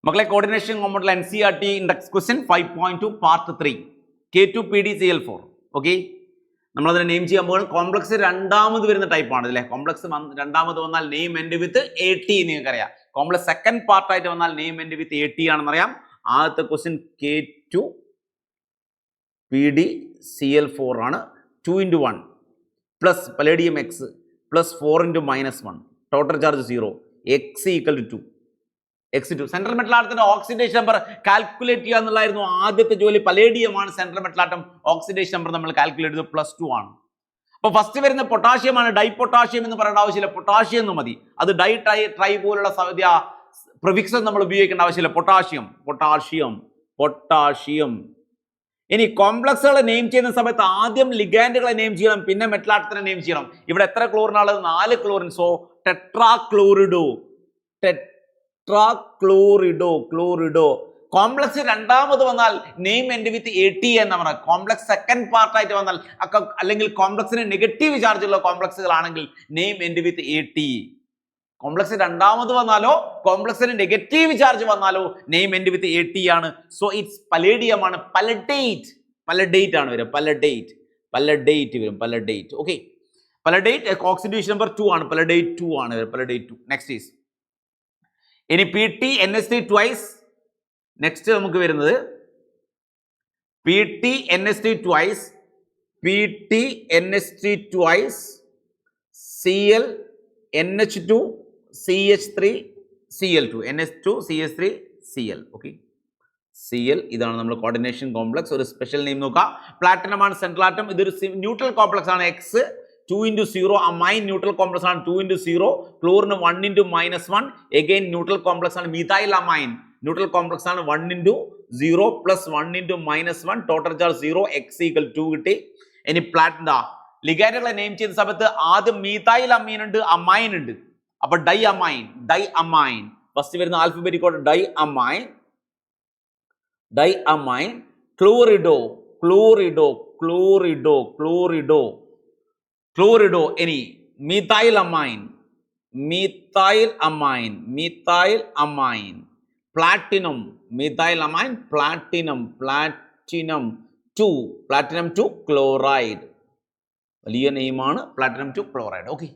മക്കളെ കോർഡിനേഷൻ കോമ്പൗണ്ടിൽ NCERT index question 5.2 part 3 K2PdCl4. Okay, നമ്മളതിനെ നെയിം ചെയ്യാൻ പോകുന്നത് കോംപ്ലക്സ് രണ്ടാമത് വരുന്ന ടൈപ്പാണ് അല്ലേ. കോംപ്ലക്സ് രണ്ടാമത് വന്നാൽ നെയിം എൻഡ് വിത്ത് AT നിങ്ങൾക്കറിയാം. കോംപ്ലക്സ് സെക്കൻഡ് പാർട്ടായിട്ട് വന്നാൽ നെയിം എൻഡ് വിത്ത് AT ആണെന്നറിയാം. ആദ്യത്തെ ക്വസ്റ്റ്യൻ K2PdCl4 ആണ്. 2 × 1 plus palladium x plus 4 × -1 total charge 0 x = 2. x2 central metal ആറ്റത്തിന്റെ ഓക്സിഡേഷൻ നമ്പർ കാൽക്കുലേറ്റ് ചെയ്യുക എന്നുള്ളതായിരുന്നു ആദ്യത്തെ ജോലി. പലേഡിയം ആണ് സെൻട്രൽ മെറ്റൽ ആറ്റം. ഓക്സിഡേഷൻ നമ്പർ നമ്മൾ കാൽക്കുലേറ്റ് ചെയ്ത് +2 ആണ്. അപ്പോൾ ഫസ്റ്റ് വരുന്ന പൊട്ടാഷ്യം ആണ്. ഡൈ പൊട്ടാഷ്യം എന്ന് പറയേണ്ട ആവശ്യമില്ല, പൊട്ടാഷ്യം എന്ന് മതി. അത് ഡൈ ട്രൈ പോലുള്ള പ്രിഫിക്സ് നമ്മൾ ഉപയോഗിക്കേണ്ട ആവശ്യമില്ല. പൊട്ടാഷ്യം. ഇനി കോംപ്ലക്സുകളെ നെയിം ചെയ്യുന്ന സമയത്ത് ആദ്യം ലിഗാൻഡുകളെ നെയിം ചെയ്യണം, പിന്നെ മെറ്റൽ ആറ്റത്തിനെ നെയിം ചെയ്യണം. ഇവിടെ എത്ര ക്ലോറിനാണുള്ളത്? 4 ക്ലോറിൻ. സോ ടെട്രാക്ലോറിഡോ. കോംപ്ലക്സ് രണ്ടാമത് വന്നാൽ നെയിം എൻഡ് വിത്ത് AT എന്ന് പറഞ്ഞാൽ കോംപ്ലക്സ് സെക്കൻഡ് പാർട്ടായിട്ട് വന്നാൽ അല്ലെങ്കിൽ കോംപ്ലക്സിന് നെഗറ്റീവ് ചാർജ് ഉള്ള കോംപ്ലക്സുകളാണെങ്കിൽ name end with AT. Complex രണ്ടാമത് വന്നാലോ കോംപ്ലക്സിന് നെഗറ്റീവ് ചാർജ് വന്നാലോ നെയിം എൻഡ് വിത്ത് AT ആണ്. സോ ഇറ്റ്സ് പലേഡിയം ആണ്. പലഡേറ്റ് ആണ് വരും. പലഡേറ്റ് വരും. ഓക്കെ, പലഡേറ്റ് ഓക്സിഡേഷൻ നമ്പർ 2 ആണ്. പലഡേറ്റ് 2 ആണ്. പലഡേറ്റ് 2. നെക്സ്റ്റ് ഈസ് ഇനി PT_NH3 ട്വൈസ്. നെക്സ്റ്റ് നമുക്ക് വരുന്നത് PT_NH3 twice ClNH2 CH3 Cl2 NH2 CH3 Cl. Okay, Cl ഇതാണ് നമ്മൾ കോർഡിനേഷൻ കോംപ്ലക്സ്. ഒരു സ്പെഷ്യൽ നെയിം നോക്കാം. പ്ലാറ്റിനം ആണ് സെൻട്രൽ ആറ്റം. ഇതൊരു ന്യൂട്രൽ കോംപ്ലക്സ് ആണ്. X 2 × 0 അമൈൻ ന്യൂട്രൽ കോംപ്ലക്സ് ആണ്. 2 × 0 ക്ലോറിന് 1 × -1 എഗെയിൻ ന്യൂട്രൽ കോംപ്ലക്സ് ആണ്. മിഥൈൽ അമൈൻ ന്യൂട്രൽ കോംപ്ലക്സ് ആണ്. 1 × 0 പ്ലസ് 1 × -1 ടോട്ടൽ ചാർജ് 0 x = 2 കിട്ടി. ഇനി പ്ലാറ്റിന ലിഗാൻഡുകളെ നെയിം ചെയ്യുന്ന സമയത്ത് ആദ്യം മീഥൈൽ അമീൻ ഉണ്ട്, അമൈൻ ഉണ്ട്. അപ്പൊ ഡൈ അമൈൻ ഫസ്റ്റ് വരുന്ന ആൽഫബറ്റിക് കോഡ് ഡൈ അമൈൻ ക്ലോറിഡോ. ഇനി methyl amen platinum. Platinum 2 chloride. വലിയ നെയിമാണ് പ്ലാറ്റിനം 2 ക്ലോറൈഡ്. ഓക്കെ.